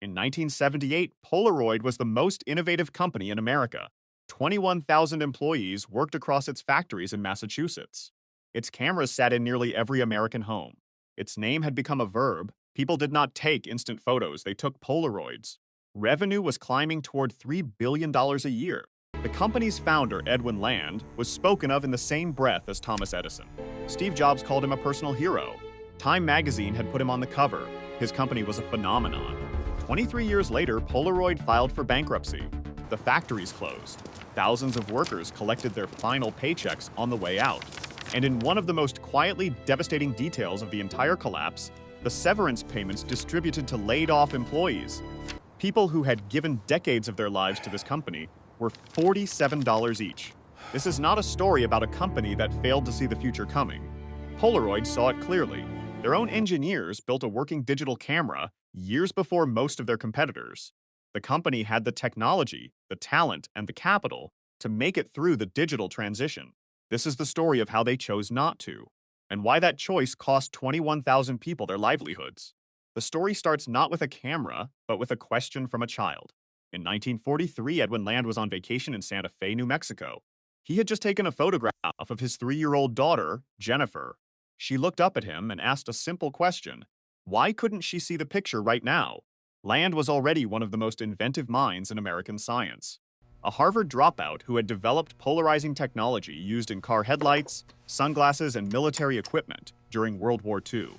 In 1978, Polaroid was the most innovative company in America. 21,000 employees worked across its factories in Massachusetts. Its cameras sat in nearly every American home. Its name had become a verb. People did not take instant photos, they took Polaroids. Revenue was climbing toward $3 billion a year. The company's founder, Edwin Land, was spoken of in the same breath as Thomas Edison. Steve Jobs called him a personal hero. Time magazine had put him on the cover. His company was a phenomenon. 23 years later, Polaroid filed for bankruptcy. The factories closed. Thousands of workers collected their final paychecks on the way out. And in one of the most quietly devastating details of the entire collapse, the severance payments distributed to laid-off employees, people who had given decades of their lives to this company, were $47 each. This is not a story about a company that failed to see the future coming. Polaroid saw it clearly. Their own engineers built a working digital camera years before most of their competitors. The company had the technology, the talent, and the capital to make it through the digital transition. This is the story of how they chose not to, and why that choice cost 21,000 people their livelihoods. The story starts not with a camera, but with a question from a child. In 1943, Edwin Land was on vacation in Santa Fe, New Mexico. He had just taken a photograph of his 3-year-old daughter, Jennifer. She looked up at him and asked a simple question. Why couldn't she see the picture right now? Land was already one of the most inventive minds in American science. A Harvard dropout who had developed polarizing technology used in car headlights, sunglasses, and military equipment during World War II.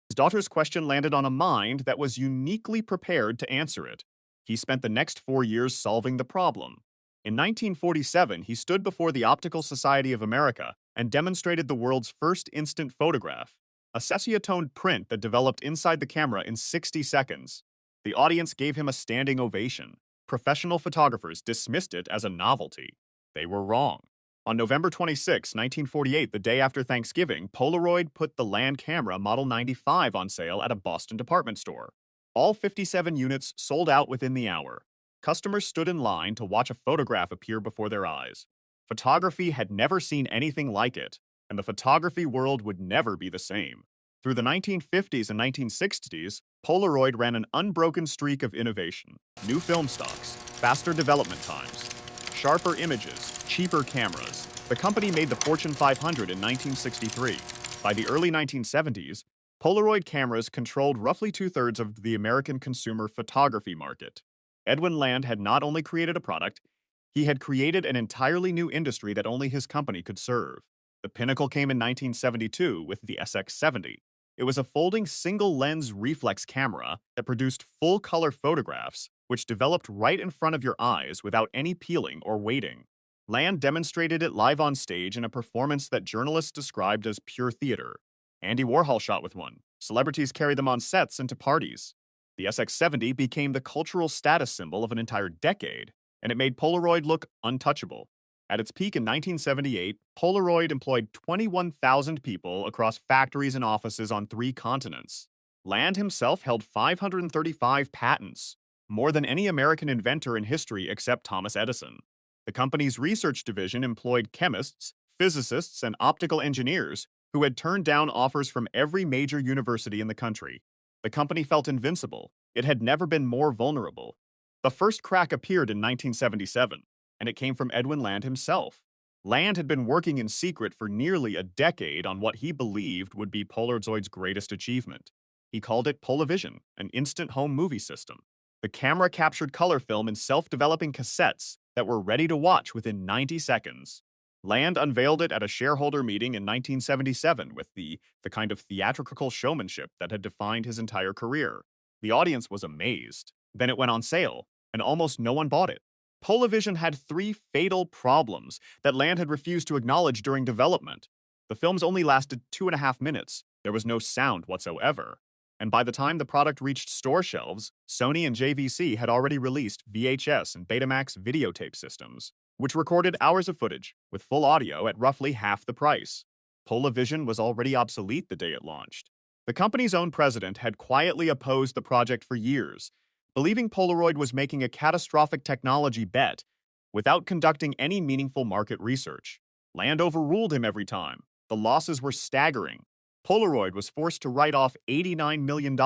His daughter's question landed on a mind that was uniquely prepared to answer it. He spent the next 4 years solving the problem. In 1947, he stood before the Optical Society of America and demonstrated the world's first instant photograph, a sepia-toned print that developed inside the camera in 60 seconds. The audience gave him a standing ovation. Professional photographers dismissed it as a novelty. They were wrong. On November 26, 1948, the day after Thanksgiving, Polaroid put the Land camera Model 95 on sale at a Boston department store. All 57 units sold out within the hour. Customers stood in line to watch a photograph appear before their eyes. Photography had never seen anything like it, and the photography world would never be the same. Through the 1950s and 1960s, Polaroid ran an unbroken streak of innovation. New film stocks, faster development times, sharper images, cheaper cameras. The company made the Fortune 500 in 1963. By the early 1970s, Polaroid cameras controlled roughly 2/3 of the American consumer photography market. Edwin Land had not only created a product, he had created an entirely new industry that only his company could serve. The pinnacle came in 1972 with the SX70. It was a folding single-lens reflex camera that produced full-color photographs, which developed right in front of your eyes without any peeling or waiting. Land demonstrated it live on stage in a performance that journalists described as pure theater. Andy Warhol shot with one. Celebrities carried them on sets and to parties. The SX70 became the cultural status symbol of an entire decade, and it made Polaroid look untouchable. At its peak in 1978, Polaroid employed 21,000 people across factories and offices on 3 continents. Land himself held 535 patents, more than any American inventor in history except Thomas Edison. The company's research division employed chemists, physicists, and optical engineers who had turned down offers from every major university in the country. The company felt invincible. It had never been more vulnerable. The first crack appeared in 1977, and it came from Edwin Land himself. Land had been working in secret for nearly a decade on what he believed would be Polaroid's greatest achievement. He called it Polavision, an instant home movie system. The camera captured color film in self-developing cassettes that were ready to watch within 90 seconds. Land unveiled it at a shareholder meeting in 1977 with the kind of theatrical showmanship that had defined his entire career. The audience was amazed. Then it went on sale, and almost no one bought it. Polavision had 3 fatal problems that Land had refused to acknowledge during development. The films only lasted 2.5 minutes. There was no sound whatsoever. And by the time the product reached store shelves, Sony and JVC had already released VHS and Betamax videotape systems, which recorded hours of footage with full audio at roughly half the price. Polavision was already obsolete the day it launched. The company's own president had quietly opposed the project for years, believing Polaroid was making a catastrophic technology bet without conducting any meaningful market research. Land overruled him every time. The losses were staggering. Polaroid was forced to write off $89 million in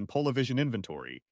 Polavision inventory.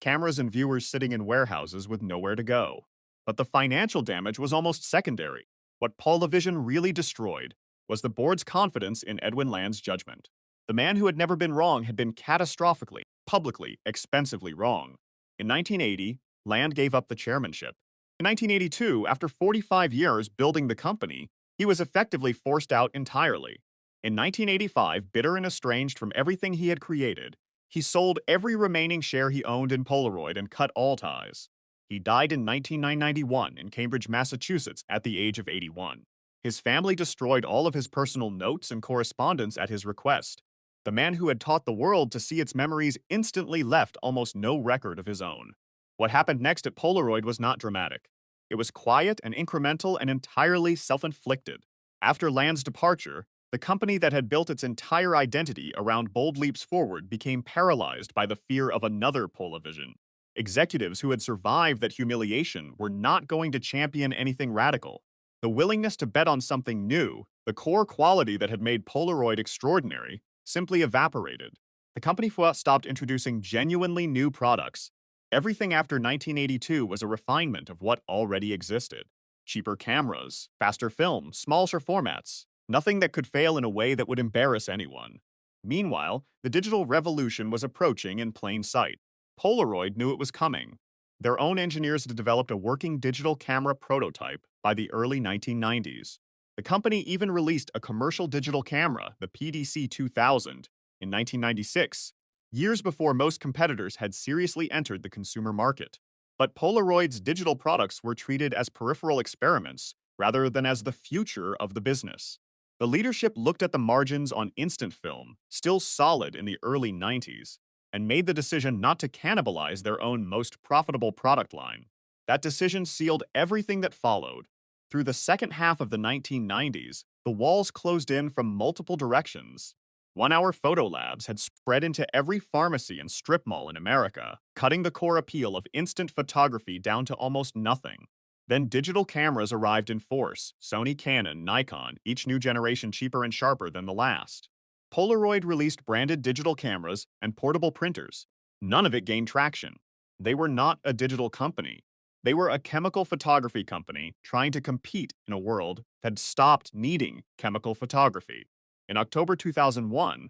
cameras and viewers sitting in warehouses with nowhere to go. But the financial damage was almost secondary. What Polavision really destroyed was the board's confidence in Edwin Land's judgment. The man who had never been wrong had been catastrophically, publicly, expensively wrong. In 1980, Land gave up the chairmanship. In 1982, after 45 years building the company, he was effectively forced out entirely. In 1985, bitter and estranged from everything he had created, he sold every remaining share he owned in Polaroid and cut all ties. He died in 1991 in Cambridge, Massachusetts, at the age of 81. His family destroyed all of his personal notes and correspondence at his request. The man who had taught the world to see its memories instantly left almost no record of his own. What happened next at Polaroid was not dramatic. It was quiet and incremental and entirely self-inflicted. After Land's departure, the company that had built its entire identity around bold leaps forward became paralyzed by the fear of another Polavision. Executives who had survived that humiliation were not going to champion anything radical. The willingness to bet on something new, the core quality that had made Polaroid extraordinary, simply evaporated. The company stopped introducing genuinely new products. Everything after 1982 was a refinement of what already existed. Cheaper cameras, faster film, smaller formats, nothing that could fail in a way that would embarrass anyone. Meanwhile, the digital revolution was approaching in plain sight. Polaroid knew it was coming. Their own engineers had developed a working digital camera prototype by the early 1990s. The company even released a commercial digital camera, the PDC 2000, in 1996, years before most competitors had seriously entered the consumer market. But Polaroid's digital products were treated as peripheral experiments rather than as the future of the business. The leadership looked at the margins on instant film, still solid in the early 90s, and made the decision not to cannibalize their own most profitable product line. That decision sealed everything that followed. Through the second half of the 1990s, the walls closed in from multiple directions. One-hour photo labs had spread into every pharmacy and strip mall in America, cutting the core appeal of instant photography down to almost nothing. Then digital cameras arrived in force, Sony, Canon, Nikon, each new generation cheaper and sharper than the last. Polaroid released branded digital cameras and portable printers. None of it gained traction. They were not a digital company. They were a chemical photography company trying to compete in a world that had stopped needing chemical photography. In October 2001,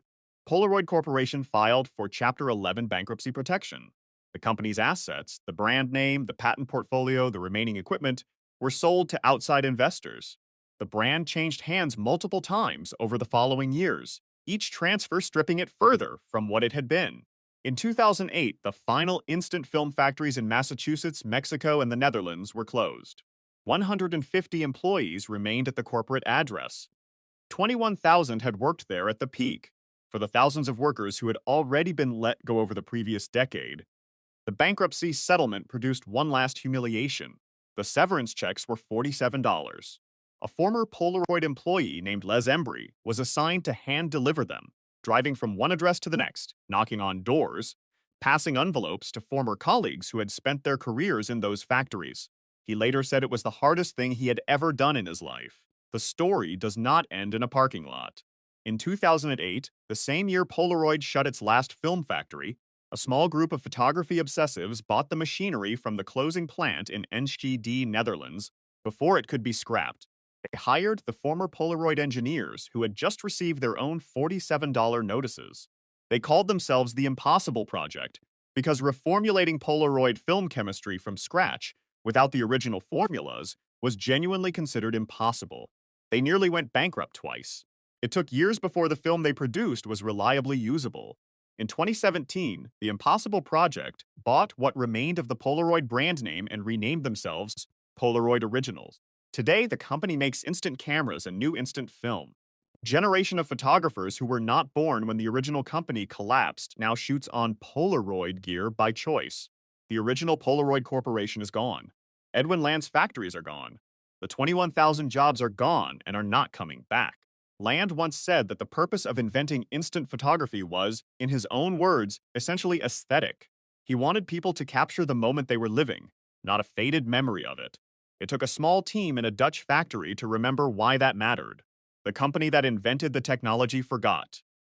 Polaroid Corporation filed for Chapter 11 bankruptcy protection. The company's assets, the brand name, the patent portfolio, the remaining equipment, were sold to outside investors. The brand changed hands multiple times over the following years, each transfer stripping it further from what it had been. In 2008, the final instant film factories in Massachusetts, Mexico, and the Netherlands were closed. 150 employees remained at the corporate address. 21,000 had worked there at the peak. For the thousands of workers who had already been let go over the previous decade, the bankruptcy settlement produced one last humiliation. The severance checks were $47. A former Polaroid employee named Les Embry was assigned to hand-deliver them, driving from one address to the next, knocking on doors, passing envelopes to former colleagues who had spent their careers in those factories. He later said it was the hardest thing he had ever done in his life. The story does not end in a parking lot. In 2008, the same year Polaroid shut its last film factory, a small group of photography obsessives bought the machinery from the closing plant in Enschede, Netherlands, before it could be scrapped. They hired the former Polaroid engineers who had just received their own $47 notices. They called themselves the Impossible Project because reformulating Polaroid film chemistry from scratch without the original formulas was genuinely considered impossible. They nearly went bankrupt twice. It took years before the film they produced was reliably usable. In 2017, the Impossible Project bought what remained of the Polaroid brand name and renamed themselves Polaroid Originals. Today, the company makes instant cameras and new instant film. A generation of photographers who were not born when the original company collapsed now shoots on Polaroid gear by choice. The original Polaroid Corporation is gone. Edwin Land's factories are gone. The 21,000 jobs are gone and are not coming back. Land once said that the purpose of inventing instant photography was, in his own words, essentially aesthetic. He wanted people to capture the moment they were living, not a faded memory of it. It took a small team in a Dutch factory to remember why that mattered. The company that invented the technology forgot.